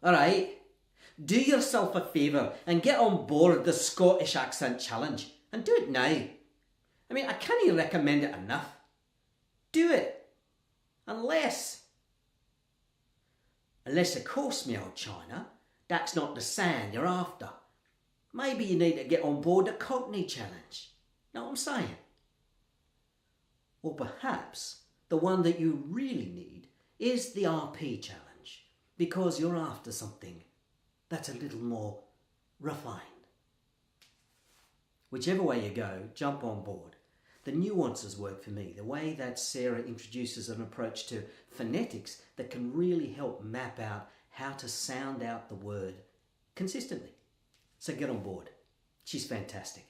Alright, do yourself a favour and get on board the Scottish Accent Challenge. And do it now. I mean, I can't recommend it enough. Do it. Unless of course, me old China, that's not the sound you're after. Maybe you need to get on board the Cockney Challenge. Know what I'm saying? Or perhaps the one that you really need is the RP Challenge, because you're after something that's a little more refined. Whichever way you go, jump on board. The nuances work for me, the way that Sarah introduces an approach to phonetics that can really help map out how to sound out the word consistently. So get on board. She's fantastic.